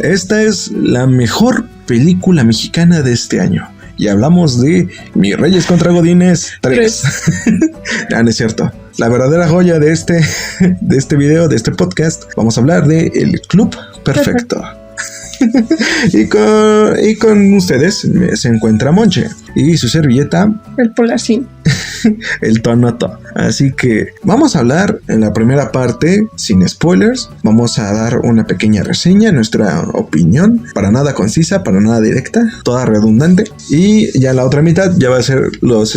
Esta es la mejor película mexicana de este año. Y hablamos de Mis Reyes contra Godines 3. No es cierto. La verdadera joya de este video, de este podcast, vamos a hablar de El Club Perfecto. y con ustedes se encuentra Monche y su servilleta, el Polarcín. El Tonoto. Así que vamos a hablar en la primera parte, sin spoilers. Vamos a dar una pequeña reseña, nuestra opinión, para nada concisa, para nada directa, toda redundante. Y ya la otra mitad ya va a ser los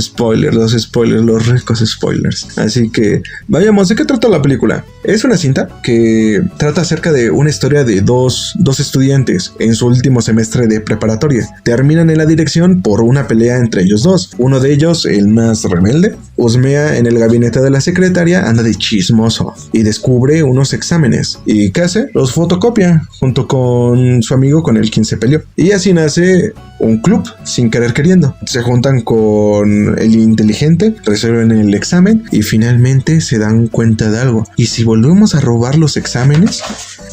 ricos spoilers. Así que vayamos. ¿De qué trata la película? Es una cinta que trata acerca de una historia de dos estudiantes en su último semestre de preparatoria. Terminan en la dirección por una pelea entre ellos dos. Uno de ellos, el más rebelde, husmea en el gabinete de la secretaria, anda de chismoso y descubre unos exámenes. ¿Y qué hace? Los fotocopia junto con su amigo con el quien se peleó. Y así nace un club sin querer queriendo. Se juntan con el inteligente, resuelven el examen y finalmente se dan cuenta de algo. ¿Y si volvemos a robar los exámenes?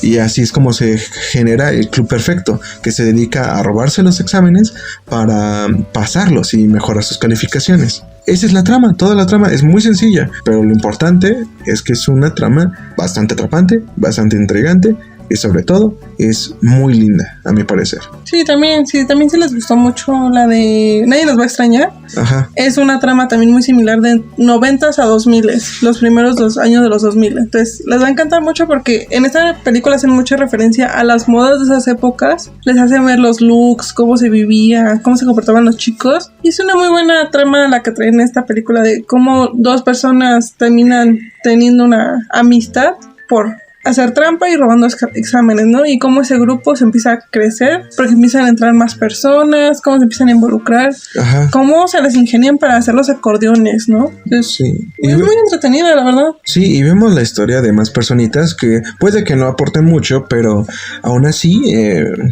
Y así es como se genera el Club Perfecto, que se dedica a robarse los exámenes para pasarlos y mejorar sus calificaciones. Esa es la trama, toda la trama es muy sencilla, pero lo importante es que es una trama bastante atrapante, bastante intrigante y sobre todo es muy linda, a mi parecer. Sí, también se les gustó mucho la de Nadie nos va a extrañar. Ajá. Es una trama también muy similar de 90s a 2000s, los primeros 2 años de los 2000. Entonces les va a encantar mucho porque en esta película hacen mucha referencia a las modas de esas épocas. Les hacen ver los looks, cómo se vivía, cómo se comportaban los chicos. Y es una muy buena trama la que traen en esta película de cómo dos personas terminan teniendo una amistad por hacer trampa y robando exámenes, ¿no? Y cómo ese grupo se empieza a crecer, porque empiezan a entrar más personas, cómo se empiezan a involucrar, Ajá. Cómo se les ingenian para hacer los acordeones, ¿no? Sí. Es muy entretenida, la verdad. Sí, y vemos la historia de más personitas que puede que no aporten mucho, pero aún así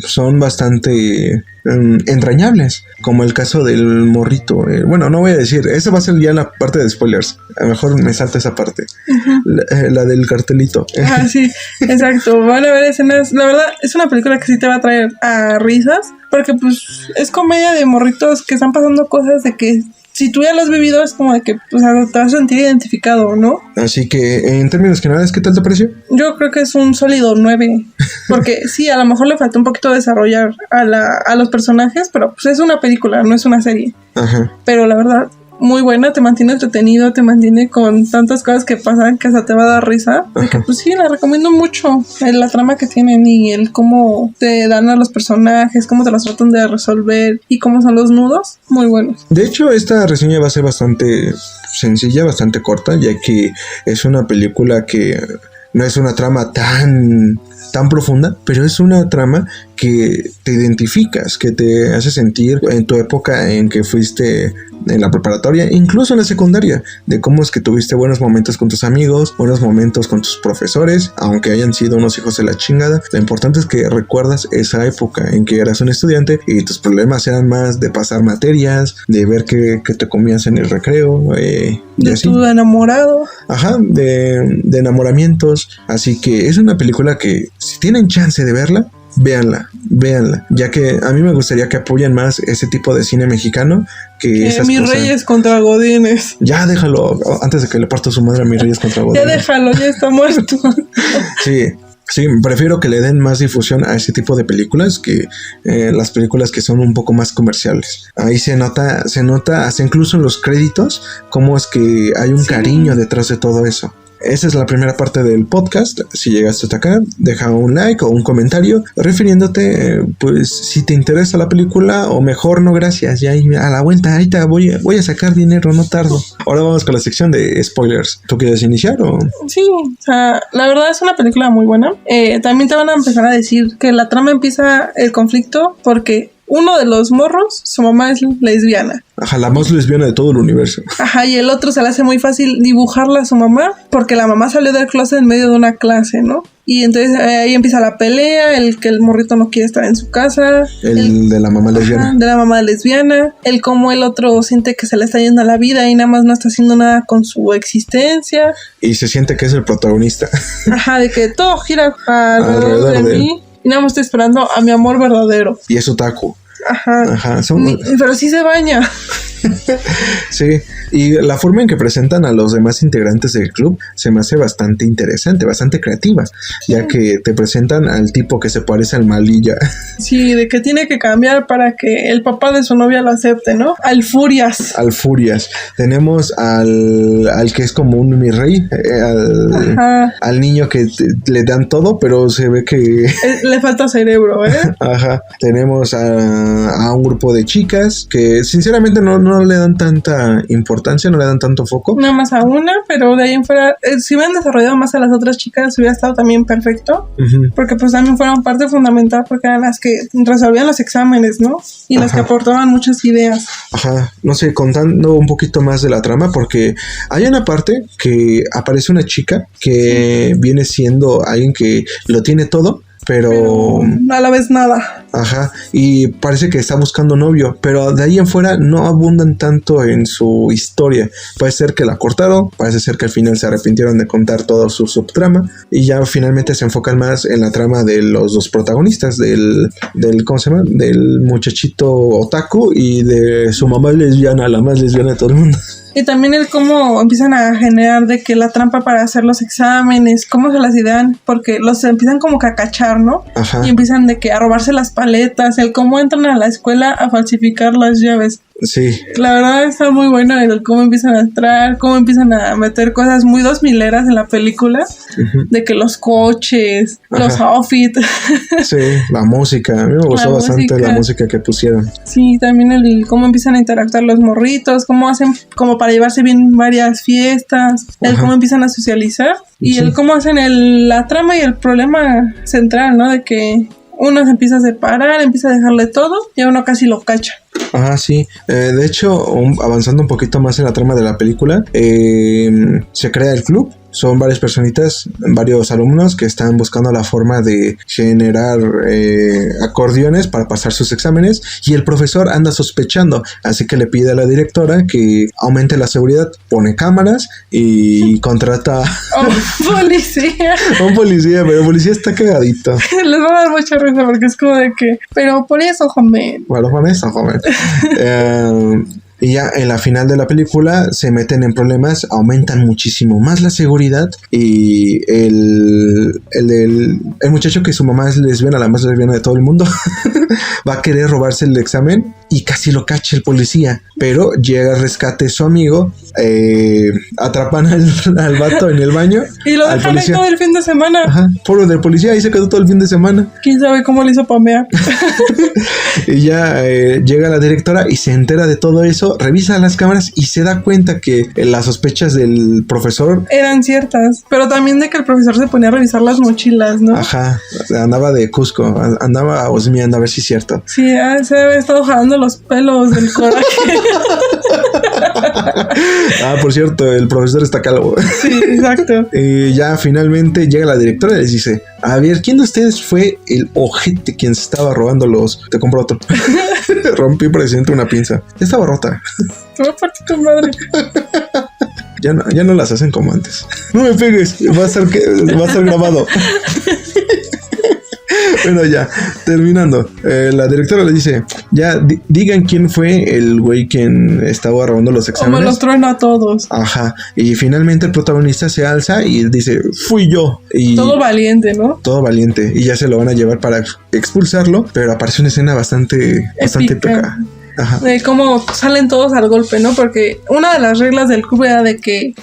son bastante entrañables, como el caso del morrito. Bueno, no voy a decir, eso va a ser ya la parte de spoilers, a lo mejor me salta esa parte. Uh-huh. La del cartelito. Ah, sí, exacto, van a ver escenas, la verdad es una película que sí te va a traer a risas, porque pues es comedia de morritos que están pasando cosas de que si tú ya lo has vivido es como de que pues, te vas a sentir identificado, ¿no? Así que en términos generales, ¿qué tal te pareció? Yo creo que es un sólido 9, porque sí, a lo mejor le faltó un poquito desarrollar a los personajes, pero pues es una película, no es una serie. Ajá. Pero la verdad, muy buena, te mantiene entretenido, te mantiene con tantas cosas que pasan que hasta te va a dar risa. Que, pues sí, la recomiendo mucho, la trama que tienen y el cómo te dan a los personajes, cómo te los tratan de resolver y cómo son los nudos, muy buenos. De hecho, esta reseña va a ser bastante sencilla, bastante corta, ya que es una película que no es una trama tan profunda, pero es una trama que te identificas, que te hace sentir en tu época en que fuiste en la preparatoria, incluso en la secundaria, de cómo es que tuviste buenos momentos con tus amigos, buenos momentos con tus profesores, aunque hayan sido unos hijos de la chingada. Lo importante es que recuerdas esa época en que eras un estudiante y tus problemas eran más de pasar materias, de ver qué te comías en el recreo, de tu enamorado. Ajá, de enamoramientos. Así que es una película que si tienen chance de verla, véanla, ya que a mí me gustaría que apoyen más ese tipo de cine mexicano que esas Mis cosas. Reyes contra Godines. Ya déjalo, antes de que le parta su madre a Mis Reyes contra Godines. Ya déjalo, ya está muerto. Sí, prefiero que le den más difusión a ese tipo de películas que las películas que son un poco más comerciales. Ahí se nota hasta incluso en los créditos cómo es que hay un cariño detrás de todo eso. Esa es la primera parte del podcast. Si llegaste hasta acá, deja un like o un comentario refiriéndote, pues, si te interesa la película o mejor no, gracias. Ya a la vuelta, ahorita voy a sacar dinero, no tardo. Ahora vamos con la sección de spoilers. ¿Tú quieres iniciar o...? Sí, o sea, la verdad es una película muy buena. También te van a empezar a decir que la trama empieza el conflicto porque uno de los morros, su mamá es lesbiana. Ajá, la más lesbiana de todo el universo. Ajá, y el otro se le hace muy fácil dibujarla a su mamá porque la mamá salió del closet en medio de una clase, ¿no? Y entonces ahí empieza la pelea, el que el morrito no quiere estar en su casa. El de la mamá lesbiana. Ajá, de la mamá lesbiana. El cómo el otro siente que se le está yendo a la vida y nada más no está haciendo nada con su existencia. Y se siente que es el protagonista. Ajá, de que todo gira alrededor de mí. y nada más estoy esperando a mi amor verdadero. Y es otaku. Ajá. Pero sí se baña. Sí, y la forma en que presentan a los demás integrantes del club se me hace bastante interesante, bastante creativa, ya que te presentan al tipo que se parece al Malilla. Sí, de que tiene que cambiar para que el papá de su novia lo acepte, ¿no? Al Furias. Tenemos al que es como un mi rey, al niño que le dan todo, pero se ve que le falta cerebro, ¿eh? Ajá. Tenemos a un grupo de chicas que sinceramente no le dan tanta importancia, no le dan tanto foco. Nada más a una, pero de ahí en fuera, si hubieran desarrollado más a las otras chicas, hubiera estado también perfecto. Porque pues también fueron parte fundamental, porque eran las que resolvían los exámenes, ¿no? Y las que aportaban muchas ideas. Ajá, no sé, contando un poquito más de la trama, porque hay una parte que aparece una chica que viene siendo alguien que lo tiene todo, pero a la vez nada. Ajá, y parece que está buscando novio, pero de ahí en fuera no abundan tanto en su historia. Puede ser que la cortaron, parece ser que al final se arrepintieron de contar toda su subtrama y ya finalmente se enfocan más en la trama de los dos protagonistas, del ¿cómo se llama? Del muchachito otaku y de su mamá lesbiana, la más lesbiana de todo el mundo. Y también el cómo empiezan a generar de que la trampa para hacer los exámenes, cómo se las idean, porque los empiezan como que a cachar, ¿no? Ajá. Y empiezan de que a robarse las paletas, el cómo entran a la escuela a falsificar las llaves. Sí. La verdad está muy bueno el cómo empiezan a entrar, cómo empiezan a meter cosas muy 2000eras en la película, de que los coches, los outfits. Sí, la música, a mí me gustó bastante la música que pusieron. Sí, también el cómo empiezan a interactuar los morritos, cómo hacen como para llevarse bien varias fiestas, el cómo empiezan a socializar y el cómo hacen la trama y el problema central, ¿no? De que uno se empieza a separar, empieza a dejarle todo y a uno casi lo cacha. Ajá, sí. De hecho, avanzando un poquito más en la trama de la película, se crea el club. Son varias personitas, varios alumnos que están buscando la forma de generar acordeones para pasar sus exámenes y el profesor anda sospechando, así que le pide a la directora que aumente la seguridad, pone cámaras y contrata a un policía. Un policía, pero el policía está cagadito. Les va a dar mucha risa porque es como de que, pero por eso, joven. Bueno, por eso, joven. Y ya en la final de la película se meten en problemas, aumentan muchísimo más la seguridad y el muchacho que su mamá es lesbiana, la más lesbiana de todo el mundo, va a querer robarse el examen y casi lo cacha el policía, pero llega al rescate su amigo, atrapan al vato en el baño. Y lo dejan ahí todo el fin de semana. Ajá, por del policía, ahí se quedó todo el fin de semana. ¿Quién sabe cómo le hizo pamear? Y ya llega la directora y se entera de todo eso, revisa las cámaras y se da cuenta que las sospechas del profesor eran ciertas, pero también de que el profesor se ponía a revisar las mochilas, ¿no? Ajá, andaba de Cusco, andaba husmeando a ver si es cierto. Sí, se había estado jalando los pelos del coraje. Por cierto, el profesor está calvo. Sí, exacto. Y ya finalmente llega la directora y les dice: a ver, ¿quién de ustedes fue el ojete quien se estaba robando los? Te compro otro. Rompí presidente una pinza. Ya estaba rota. Te va a partir tu madre. Ya no las hacen como antes. No me pegues, va a estar grabado. Bueno, ya, terminando. La directora le dice: ya, digan quién fue el güey quien estaba robando los exámenes. Como los trueno a todos. Ajá. Y finalmente el protagonista se alza y dice: fui yo. Y todo valiente, ¿no? Todo valiente. Y ya se lo van a llevar para expulsarlo. Pero aparece una escena bastante épica. Ajá. De cómo salen todos al golpe, ¿no? Porque una de las reglas del club era de que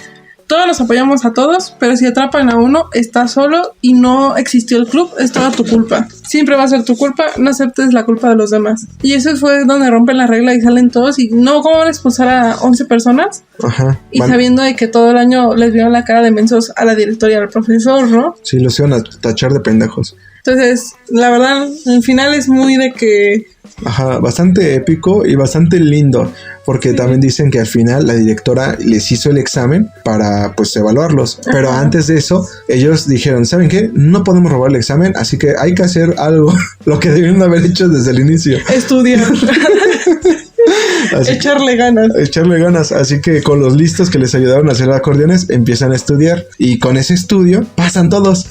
todos nos apoyamos a todos, pero si atrapan a uno, estás solo y no existió el club, es toda tu culpa. Siempre va a ser tu culpa, no aceptes la culpa de los demás. Y eso fue donde rompen la regla y salen todos y no, ¿cómo van a expulsar a 11 personas? Ajá. Y sabiendo de que todo el año les vieron la cara de mensos a la directora y al profesor, ¿no? Sí, los iban a tachar de pendejos. Entonces, la verdad, el final es muy de que... Ajá, bastante épico y bastante lindo, porque también dicen que al final la directora les hizo el examen para pues evaluarlos, pero antes de eso ellos dijeron: ¿saben qué? No podemos robar el examen, así que hay que hacer algo, lo que debieron haber hecho desde el inicio. Estudiar. Echarle ganas. Echarle ganas. Así que con los listos que les ayudaron a hacer acordeones, empiezan a estudiar. Y con ese estudio pasan todos.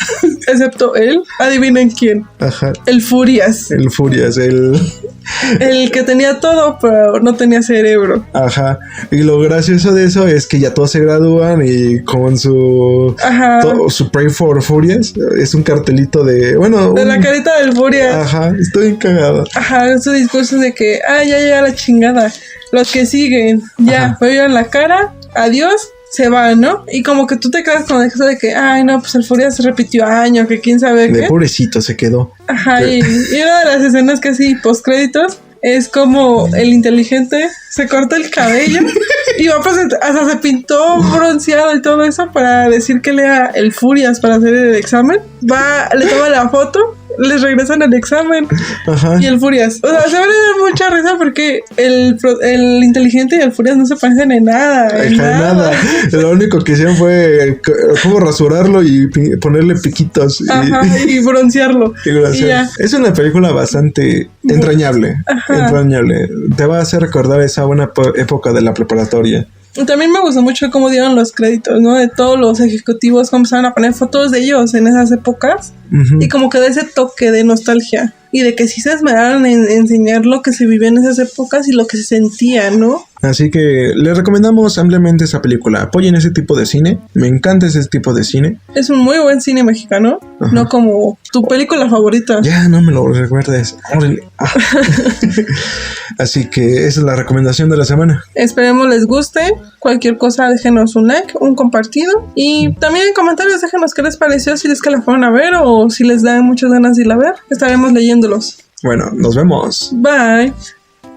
Excepto él. Adivinen quién. Ajá. El Furias. El Furias, el que tenía todo, pero no tenía cerebro. Ajá. Y lo gracioso de eso es que ya todos se gradúan y con su... Ajá. Su Pray for Furias es un cartelito de... Bueno... De la carita del Furias. Ajá. Estoy cagado. Ajá. Su discurso de que... ya llega la chingada. Los que siguen. Ya. Vean la cara. Adiós. Se va, ¿no? Y como que tú te quedas con eso de que, ay, no, pues el Furias se repitió años, que quién sabe qué. Pobrecito se quedó. Ajá, y una de las escenas que así, postcréditos, es como el inteligente se corta el cabello y va a presentar, hasta se pintó bronceado y todo eso para decir que lea el Furias para hacer el examen. Le toma la foto, les regresan el examen. Ajá. Y el Furias. O sea, se van a dar mucha risa porque el inteligente y el Furias no se parecen en nada. En nada. Lo único que hicieron fue como rasurarlo y ponerle piquitos. Ajá, y broncearlo. Y ya. Es una película bastante entrañable. Ajá. Entrañable. Te va a hacer recordar esa buena época de la preparatoria. También me gustó mucho cómo dieron los créditos, ¿no? De todos los ejecutivos, cómo empezaron a poner fotos de ellos en esas épocas. Uh-huh. Y como que de ese toque de nostalgia. Y de que sí se esmeraron en enseñar lo que se vivía en esas épocas y lo que se sentía, ¿no? Así que les recomendamos ampliamente esa película. Apoyen ese tipo de cine. Me encanta ese tipo de cine. Es un muy buen cine mexicano. Ajá. No como tu película favorita. Ya, no me lo recuerdes. Así que esa es la recomendación de la semana. Esperemos les guste. Cualquier cosa déjenos un like, un compartido. Y también en comentarios déjenos qué les pareció, si es que la fueron a ver o si les dan muchas ganas de ir a ver. Estaremos leyéndolos. Bueno, nos vemos. Bye.